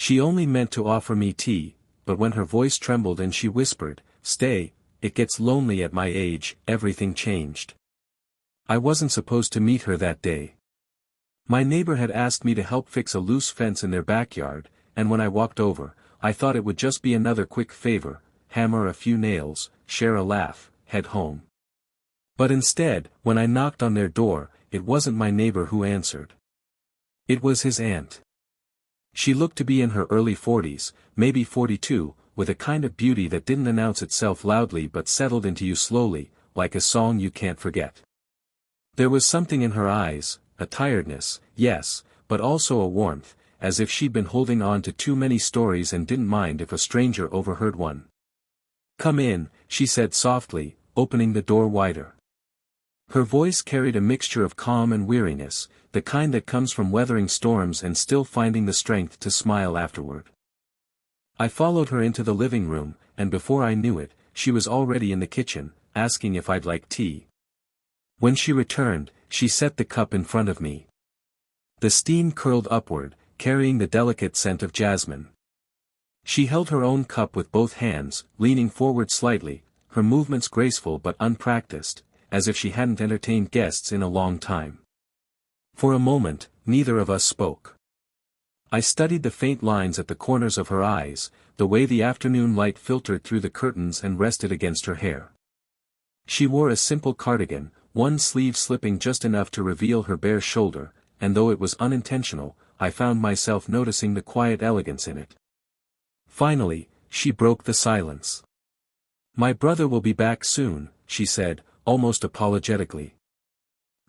She only meant to offer me tea, but when her voice trembled and she whispered, "Stay, it gets lonely at my age," everything changed. I wasn't supposed to meet her that day. My neighbor had asked me to help fix a loose fence in their backyard, and when I walked over, I thought it would just be another quick favor, hammer a few nails, share a laugh, head home. But instead, when I knocked on their door, it wasn't my neighbor who answered. It was his aunt. She looked to be in her early 40s, maybe 42, with a kind of beauty that didn't announce itself loudly but settled into you slowly, like a song you can't forget. There was something in her eyes, a tiredness, yes, but also a warmth, as if she'd been holding on to too many stories and didn't mind if a stranger overheard one. "Come in," she said softly, opening the door wider. Her voice carried a mixture of calm and weariness, the kind that comes from weathering storms and still finding the strength to smile afterward. I followed her into the living room, and before I knew it, she was already in the kitchen, asking if I'd like tea. When she returned, she set the cup in front of me. The steam curled upward, carrying the delicate scent of jasmine. She held her own cup with both hands, leaning forward slightly, her movements graceful but unpracticed, as if she hadn't entertained guests in a long time. For a moment, neither of us spoke. I studied the faint lines at the corners of her eyes, the way the afternoon light filtered through the curtains and rested against her hair. She wore a simple cardigan, one sleeve slipping just enough to reveal her bare shoulder, and though it was unintentional, I found myself noticing the quiet elegance in it. Finally, she broke the silence. "My brother will be back soon," she said, almost apologetically.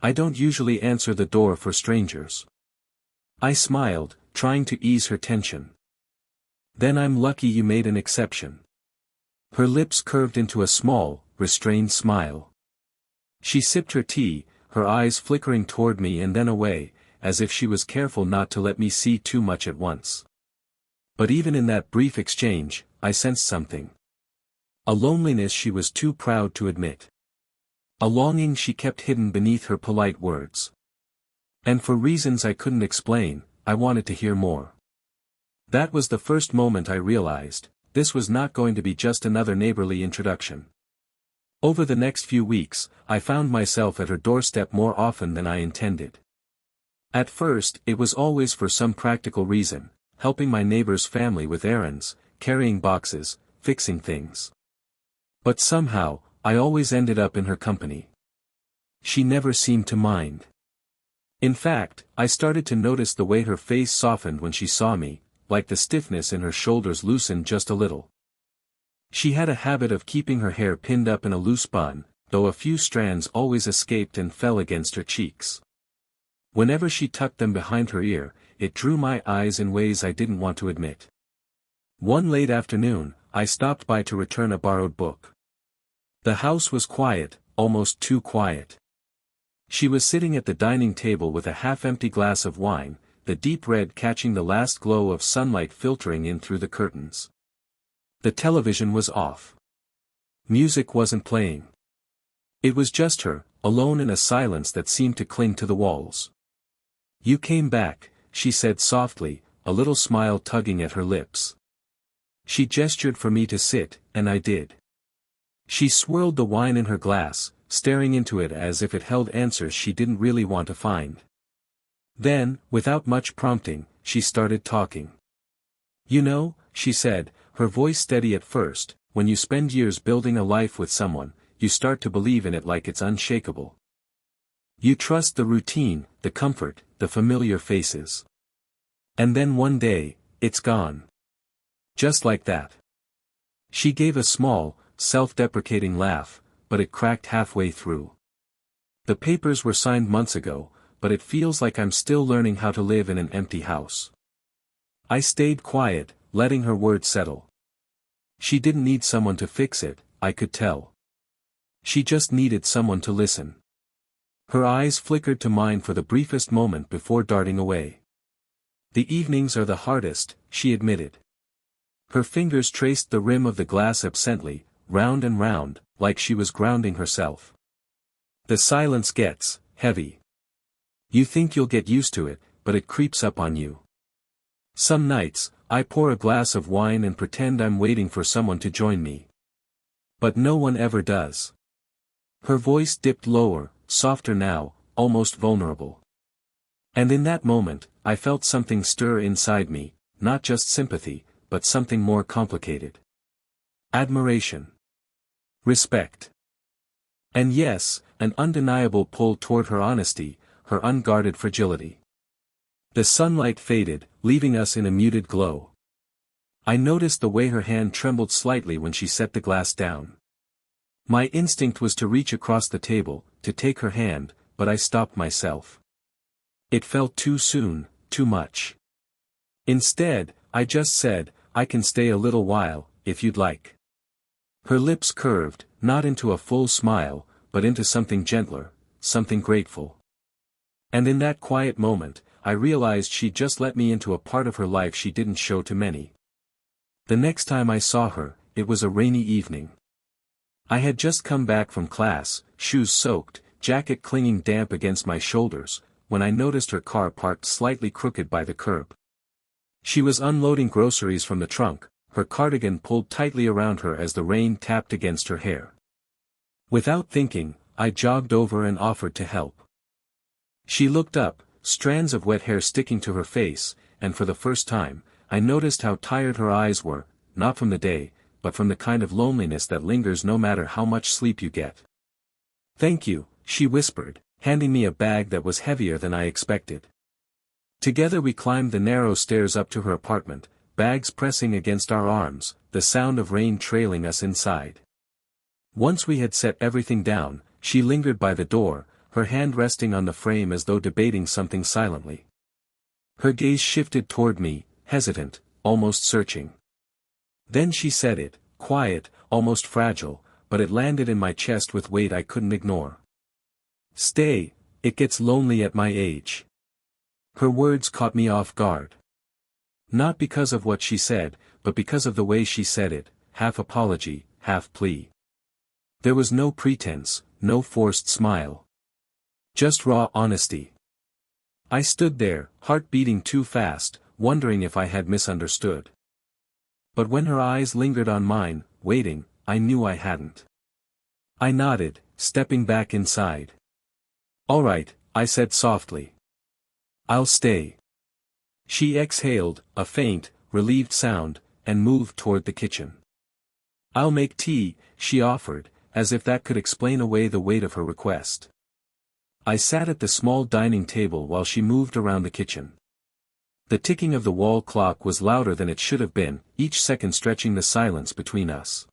"I don't usually answer the door for strangers." I smiled, trying to ease her tension. "Then I'm lucky you made an exception." Her lips curved into a small, restrained smile. She sipped her tea, her eyes flickering toward me and then away, as if she was careful not to let me see too much at once. But even in that brief exchange, I sensed something. A loneliness she was too proud to admit. A longing she kept hidden beneath her polite words. And for reasons I couldn't explain, I wanted to hear more. That was the first moment I realized, this was not going to be just another neighborly introduction. Over the next few weeks, I found myself at her doorstep more often than I intended. At first, it was always for some practical reason, helping my neighbor's family with errands, carrying boxes, fixing things. But somehow, I always ended up in her company. She never seemed to mind. In fact, I started to notice the way her face softened when she saw me, like the stiffness in her shoulders loosened just a little. She had a habit of keeping her hair pinned up in a loose bun, though a few strands always escaped and fell against her cheeks. Whenever she tucked them behind her ear, it drew my eyes in ways I didn't want to admit. One late afternoon, I stopped by to return a borrowed book. The house was quiet, almost too quiet. She was sitting at the dining table with a half-empty glass of wine, the deep red catching the last glow of sunlight filtering in through the curtains. The television was off. Music wasn't playing. It was just her, alone in a silence that seemed to cling to the walls. "You came back," she said softly, a little smile tugging at her lips. She gestured for me to sit, and I did. She swirled the wine in her glass, staring into it as if it held answers she didn't really want to find. Then, without much prompting, she started talking. "You know," she said, her voice steady at first, "when you spend years building a life with someone, you start to believe in it like it's unshakable. You trust the routine, the comfort, the familiar faces. And then one day, it's gone. Just like that." She gave a small, self-deprecating laugh, but it cracked halfway through. "The papers were signed months ago, but it feels like I'm still learning how to live in an empty house." I stayed quiet, letting her words settle. She didn't need someone to fix it, I could tell. She just needed someone to listen. Her eyes flickered to mine for the briefest moment before darting away. "The evenings are the hardest," she admitted. Her fingers traced the rim of the glass absently, round and round, like she was grounding herself. "The silence gets heavy. You think you'll get used to it, but it creeps up on you. Some nights, I pour a glass of wine and pretend I'm waiting for someone to join me. But no one ever does. Her voice dipped lower, softer now, almost vulnerable. And in that moment, I felt something stir inside me, not just sympathy, but something more complicated. Admiration. Respect. And yes, an undeniable pull toward her honesty, her unguarded fragility. The sunlight faded, leaving us in a muted glow. I noticed the way her hand trembled slightly when she set the glass down. My instinct was to reach across the table, to take her hand, but I stopped myself. It felt too soon, too much. Instead, I just said, "I can stay a little while, if you'd like." Her lips curved, not into a full smile, but into something gentler, something grateful. And in that quiet moment, I realized she'd just let me into a part of her life she didn't show to many. The next time I saw her, it was a rainy evening. I had just come back from class, shoes soaked, jacket clinging damp against my shoulders, when I noticed her car parked slightly crooked by the curb. She was unloading groceries from the trunk, her cardigan pulled tightly around her as the rain tapped against her hair. Without thinking, I jogged over and offered to help. She looked up, strands of wet hair sticking to her face, and for the first time, I noticed how tired her eyes were, not from the day, but from the kind of loneliness that lingers no matter how much sleep you get. "Thank you," she whispered, handing me a bag that was heavier than I expected. Together we climbed the narrow stairs up to her apartment, bags pressing against our arms, the sound of rain trailing us inside. Once we had set everything down, she lingered by the door, her hand resting on the frame as though debating something silently. Her gaze shifted toward me, hesitant, almost searching. Then she said it, quiet, almost fragile, but it landed in my chest with weight I couldn't ignore. "Stay, it gets lonely at my age." Her words caught me off guard. Not because of what she said, but because of the way she said it, half apology, half plea. There was no pretense, no forced smile. Just raw honesty. I stood there, heart beating too fast, wondering if I had misunderstood. But when her eyes lingered on mine, waiting, I knew I hadn't. I nodded, stepping back inside. "All right," I said softly. "I'll stay." She exhaled, a faint, relieved sound, and moved toward the kitchen. "I'll make tea," she offered, as if that could explain away the weight of her request. I sat at the small dining table while she moved around the kitchen. The ticking of the wall clock was louder than it should have been, each second stretching the silence between us.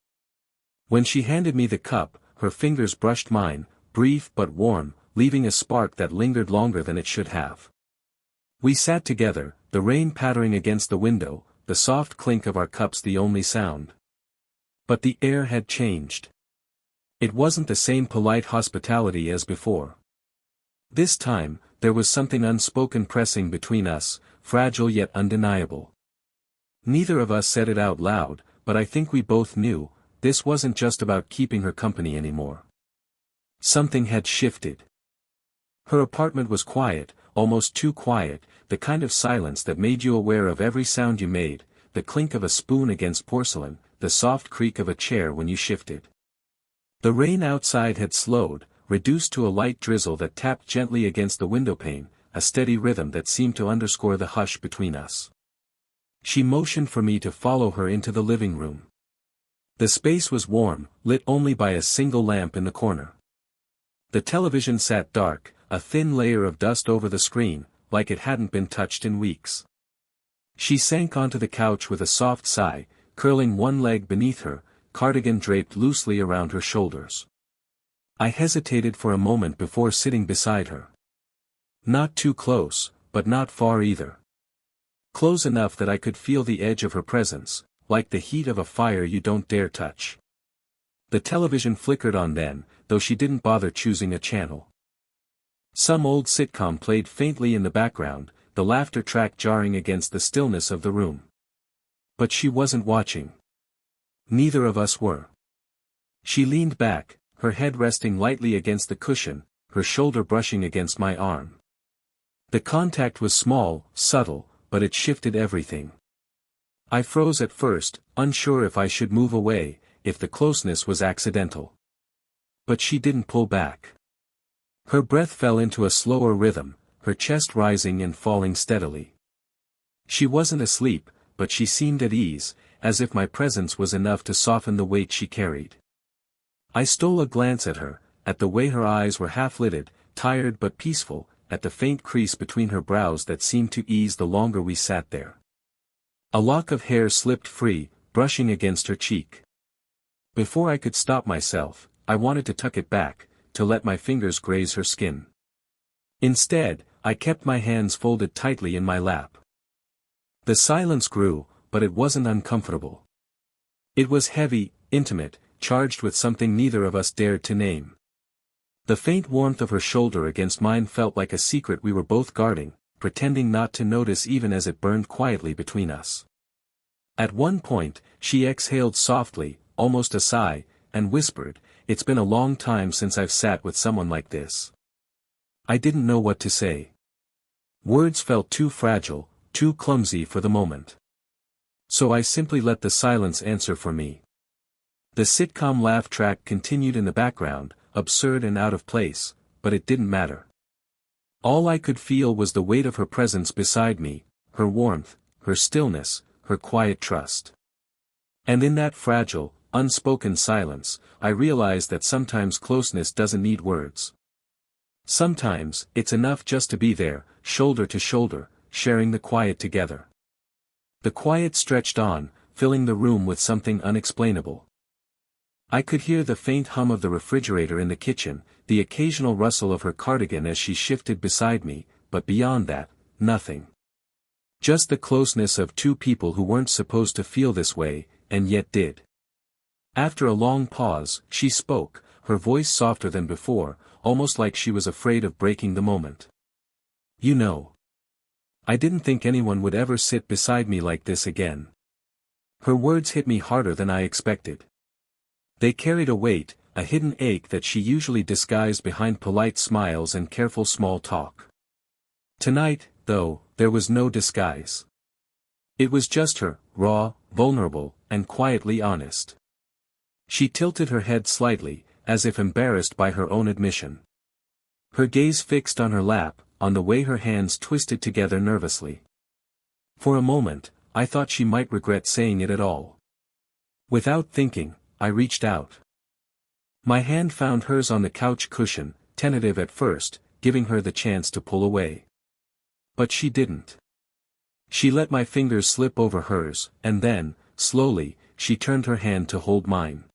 When she handed me the cup, her fingers brushed mine, brief but warm, leaving a spark that lingered longer than it should have. We sat together, the rain pattering against the window, the soft clink of our cups the only sound. But the air had changed. It wasn't the same polite hospitality as before. This time, there was something unspoken pressing between us, fragile yet undeniable. Neither of us said it out loud, but I think we both knew, this wasn't just about keeping her company anymore. Something had shifted. Her apartment was quiet, almost too quiet, the kind of silence that made you aware of every sound you made, the clink of a spoon against porcelain, the soft creak of a chair when you shifted. The rain outside had slowed, reduced to a light drizzle that tapped gently against the windowpane, a steady rhythm that seemed to underscore the hush between us. She motioned for me to follow her into the living room. The space was warm, lit only by a single lamp in the corner. The television sat dark, a thin layer of dust over the screen, like it hadn't been touched in weeks. She sank onto the couch with a soft sigh, curling one leg beneath her, cardigan draped loosely around her shoulders. I hesitated for a moment before sitting beside her. Not too close, but not far either. Close enough that I could feel the edge of her presence, like the heat of a fire you don't dare touch. The television flickered on then, though she didn't bother choosing a channel. Some old sitcom played faintly in the background, the laughter track jarring against the stillness of the room. But she wasn't watching. Neither of us were. She leaned back, her head resting lightly against the cushion, her shoulder brushing against my arm. The contact was small, subtle, but it shifted everything. I froze at first, unsure if I should move away, if the closeness was accidental. But she didn't pull back. Her breath fell into a slower rhythm, her chest rising and falling steadily. She wasn't asleep, but she seemed at ease, as if my presence was enough to soften the weight she carried. I stole a glance at her, at the way her eyes were half-lidded, tired but peaceful, at the faint crease between her brows that seemed to ease the longer we sat there. A lock of hair slipped free, brushing against her cheek. Before I could stop myself, I wanted to tuck it back, to let my fingers graze her skin. Instead, I kept my hands folded tightly in my lap. The silence grew, but it wasn't uncomfortable. It was heavy, intimate, charged with something neither of us dared to name. The faint warmth of her shoulder against mine felt like a secret we were both guarding, pretending not to notice even as it burned quietly between us. At one point, she exhaled softly, almost a sigh, and whispered, "It's been a long time since I've sat with someone like this." I didn't know what to say. Words felt too fragile, too clumsy for the moment. So I simply let the silence answer for me. The sitcom laugh track continued in the background, absurd and out of place, but it didn't matter. All I could feel was the weight of her presence beside me, her warmth, her stillness, her quiet trust. And in that fragile, unspoken silence, I realized that sometimes closeness doesn't need words. Sometimes, it's enough just to be there, shoulder to shoulder, sharing the quiet together. The quiet stretched on, filling the room with something unexplainable. I could hear the faint hum of the refrigerator in the kitchen, the occasional rustle of her cardigan as she shifted beside me, but beyond that, nothing. Just the closeness of two people who weren't supposed to feel this way, and yet did. After a long pause, she spoke, her voice softer than before, almost like she was afraid of breaking the moment. "You know, I didn't think anyone would ever sit beside me like this again." Her words hit me harder than I expected. They carried a weight, a hidden ache that she usually disguised behind polite smiles and careful small talk. Tonight, though, there was no disguise. It was just her, raw, vulnerable, and quietly honest. She tilted her head slightly, as if embarrassed by her own admission. Her gaze fixed on her lap, on the way her hands twisted together nervously. For a moment, I thought she might regret saying it at all. Without thinking, I reached out. My hand found hers on the couch cushion, tentative at first, giving her the chance to pull away. But she didn't. She let my fingers slip over hers, and then, slowly, she turned her hand to hold mine.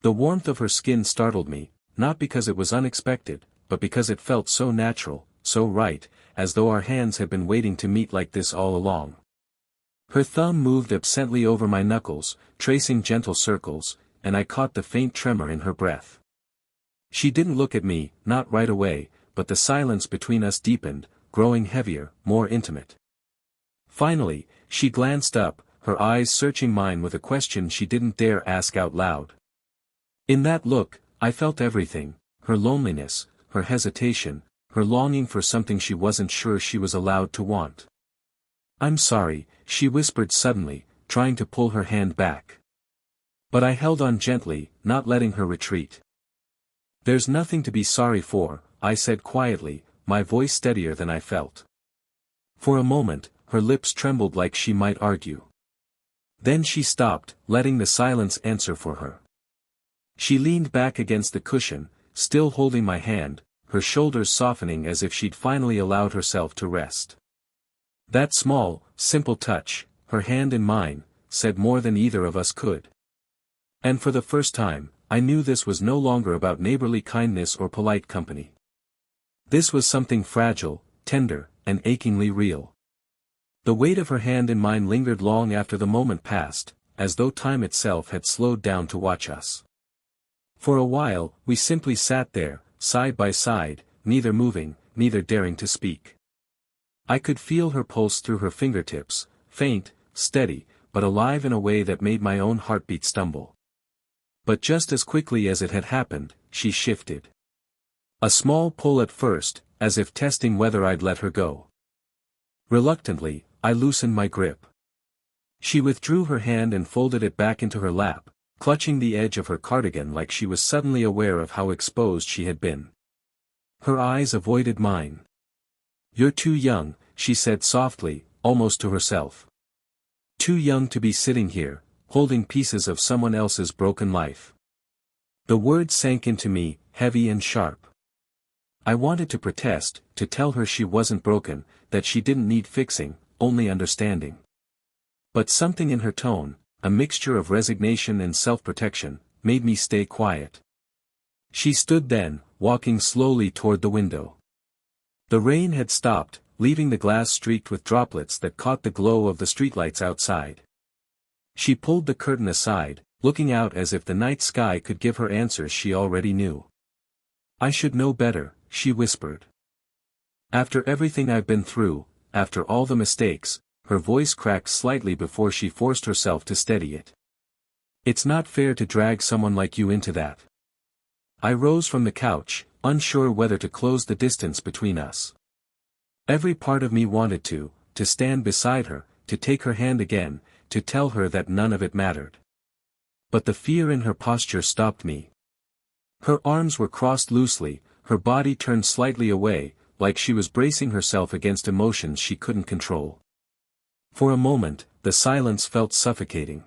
The warmth of her skin startled me, not because it was unexpected, but because it felt so natural, so right, as though our hands had been waiting to meet like this all along. Her thumb moved absently over my knuckles, tracing gentle circles, and I caught the faint tremor in her breath. She didn't look at me, not right away, but the silence between us deepened, growing heavier, more intimate. Finally, she glanced up, her eyes searching mine with a question she didn't dare ask out loud. In that look, I felt everything, her loneliness, her hesitation, her longing for something she wasn't sure she was allowed to want. "I'm sorry," she whispered suddenly, trying to pull her hand back. But I held on gently, not letting her retreat. "There's nothing to be sorry for," I said quietly, my voice steadier than I felt. For a moment, her lips trembled like she might argue. Then she stopped, letting the silence answer for her. She leaned back against the cushion, still holding my hand, her shoulders softening as if she'd finally allowed herself to rest. That small, simple touch, her hand in mine, said more than either of us could. And for the first time, I knew this was no longer about neighborly kindness or polite company. This was something fragile, tender, and achingly real. The weight of her hand in mine lingered long after the moment passed, as though time itself had slowed down to watch us. For a while, we simply sat there, side by side, neither moving, neither daring to speak. I could feel her pulse through her fingertips, faint, steady, but alive in a way that made my own heartbeat stumble. But just as quickly as it had happened, she shifted. A small pull at first, as if testing whether I'd let her go. Reluctantly, I loosened my grip. She withdrew her hand and folded it back into her lap, clutching the edge of her cardigan like she was suddenly aware of how exposed she had been. Her eyes avoided mine. "You're too young," she said softly, almost to herself. "Too young to be sitting here, holding pieces of someone else's broken life." The words sank into me, heavy and sharp. I wanted to protest, to tell her she wasn't broken, that she didn't need fixing, only understanding. But something in her tone, a mixture of resignation and self-protection, made me stay quiet. She stood then, walking slowly toward the window. The rain had stopped, leaving the glass streaked with droplets that caught the glow of the streetlights outside. She pulled the curtain aside, looking out as if the night sky could give her answers she already knew. "I should know better," she whispered. "After everything I've been through, after all the mistakes," her voice cracked slightly before she forced herself to steady it. "It's not fair to drag someone like you into that." I rose from the couch, unsure whether to close the distance between us. Every part of me wanted to stand beside her, to take her hand again, to tell her that none of it mattered. But the fear in her posture stopped me. Her arms were crossed loosely, her body turned slightly away, like she was bracing herself against emotions she couldn't control. For a moment, the silence felt suffocating.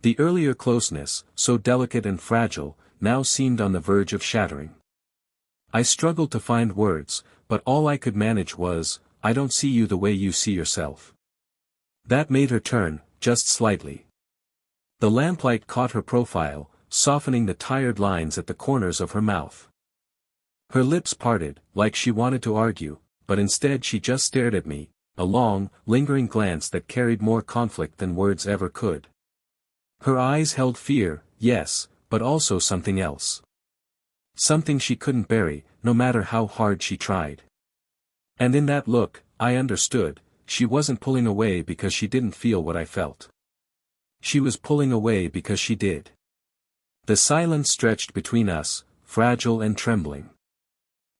The earlier closeness, so delicate and fragile, now seemed on the verge of shattering. I struggled to find words, but all I could manage was, "I don't see you the way you see yourself." That made her turn, just slightly. The lamplight caught her profile, softening the tired lines at the corners of her mouth. Her lips parted, like she wanted to argue, but instead she just stared at me, a long, lingering glance that carried more conflict than words ever could. Her eyes held fear, yes, but also something else. Something she couldn't bury, no matter how hard she tried. And in that look, I understood, she wasn't pulling away because she didn't feel what I felt. She was pulling away because she did. The silence stretched between us, fragile and trembling.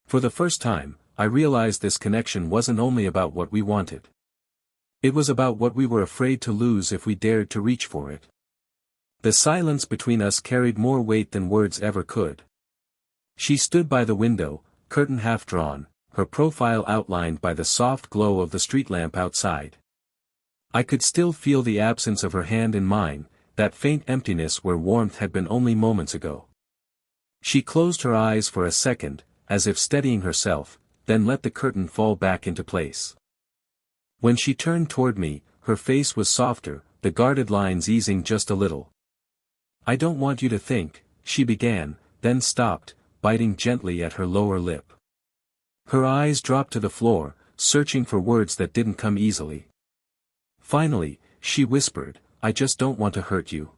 For the first time, I realized this connection wasn't only about what we wanted. It was about what we were afraid to lose if we dared to reach for it. The silence between us carried more weight than words ever could. She stood by the window, curtain half drawn, her profile outlined by the soft glow of the street lamp outside. I could still feel the absence of her hand in mine, that faint emptiness where warmth had been only moments ago. She closed her eyes for a second, as if steadying herself, then let the curtain fall back into place. When she turned toward me, her face was softer, the guarded lines easing just a little. "I don't want you to think," she began, then stopped, biting gently at her lower lip. Her eyes dropped to the floor, searching for words that didn't come easily. Finally, she whispered, "I just don't want to hurt you."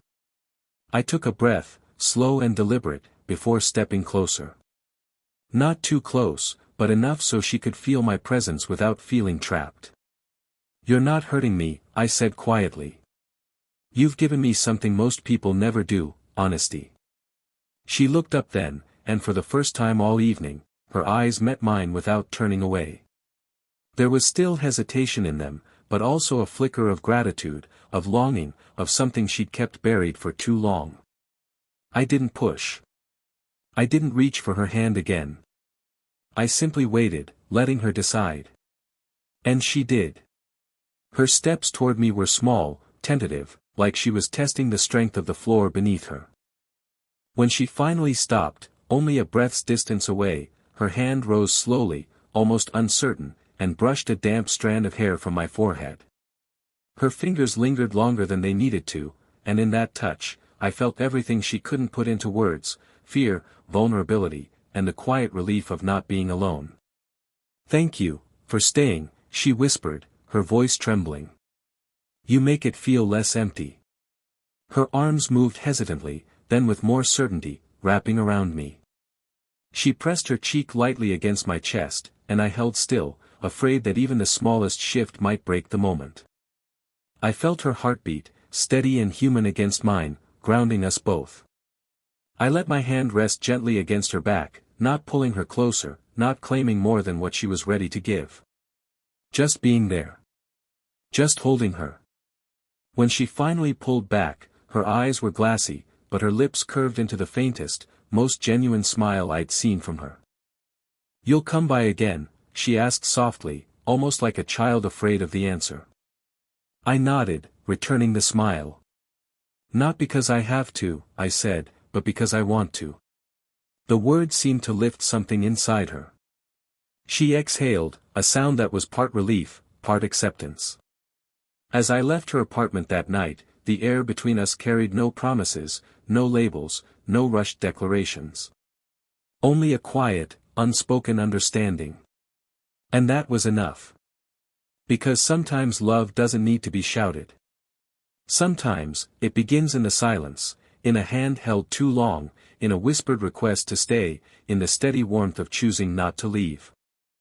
I took a breath, slow and deliberate, before stepping closer. Not too close, but enough so she could feel my presence without feeling trapped. "You're not hurting me," I said quietly. "You've given me something most people never do, honesty." She looked up then, and for the first time all evening, her eyes met mine without turning away. There was still hesitation in them, but also a flicker of gratitude, of longing, of something she'd kept buried for too long. I didn't push. I didn't reach for her hand again. I simply waited, letting her decide. And she did. Her steps toward me were small, tentative, like she was testing the strength of the floor beneath her. When she finally stopped, only a breath's distance away, her hand rose slowly, almost uncertain, and brushed a damp strand of hair from my forehead. Her fingers lingered longer than they needed to, and in that touch, I felt everything she couldn't put into words: fear, vulnerability, and the quiet relief of not being alone. "Thank you, for staying," she whispered, her voice trembling. "You make it feel less empty." Her arms moved hesitantly, then with more certainty, wrapping around me. She pressed her cheek lightly against my chest, and I held still, afraid that even the smallest shift might break the moment. I felt her heartbeat, steady and human against mine, grounding us both. I let my hand rest gently against her back, not pulling her closer, not claiming more than what she was ready to give. Just being there. Just holding her. When she finally pulled back, her eyes were glassy, but her lips curved into the faintest, most genuine smile I'd seen from her. "You'll come by again?" she asked softly, almost like a child afraid of the answer. I nodded, returning the smile. "Not because I have to," I said, "but because I want to." The word seemed to lift something inside her. She exhaled, a sound that was part relief, part acceptance. As I left her apartment that night, the air between us carried no promises, no labels, no rushed declarations. Only a quiet, unspoken understanding. And that was enough. Because sometimes love doesn't need to be shouted. Sometimes, it begins in the silence, in a hand held too long, in a whispered request to stay, in the steady warmth of choosing not to leave.